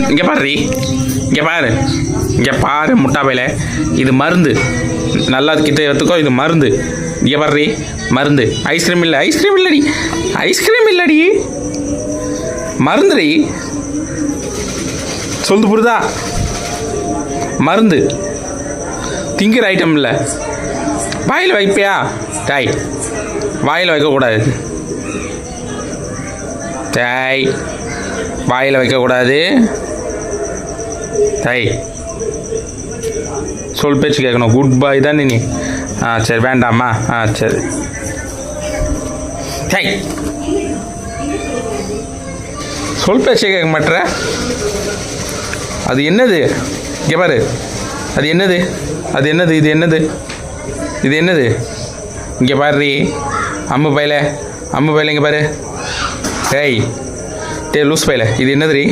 இங்கே பாரு, இங்கே பாரு, இங்கே பாரு முட்டா பையில, இது மருந்து. நல்லா கிட்ட எடுத்துக்கோ, இது மருந்து. இங்கே பாரு மருந்து. ஐஸ்கிரீம் இல்லை, ஐஸ்கிரீம் இல்லடி, ஐஸ்கிரீம் இல்லடி, மருந்துடி. சொல்லுது புரியுதா? மருந்து திங்கிற ஐட்டம் இல்லை. வாயில் வைப்பியா? டாய் வாயில் வைக்கக்கூடாது. டாய் வாயில் வைக்கக்கூடாது. டாய் சொல் பேச்சு கேட்கணும். குட் பாய் தானே நீ? சரி வேண்டாமா? சரி. டாய் சொல் பேச்சு கேட்க மாட்டேற. அது என்னது? இங்கே பாரு, அது என்னது? அது என்னது? இது என்னது? இது என்னது? இங்கே பாரு அம்மு பையில, அம்மு பையில இங்கே பாரு. டேய் லூஸ் பையில, இது என்னதுடி?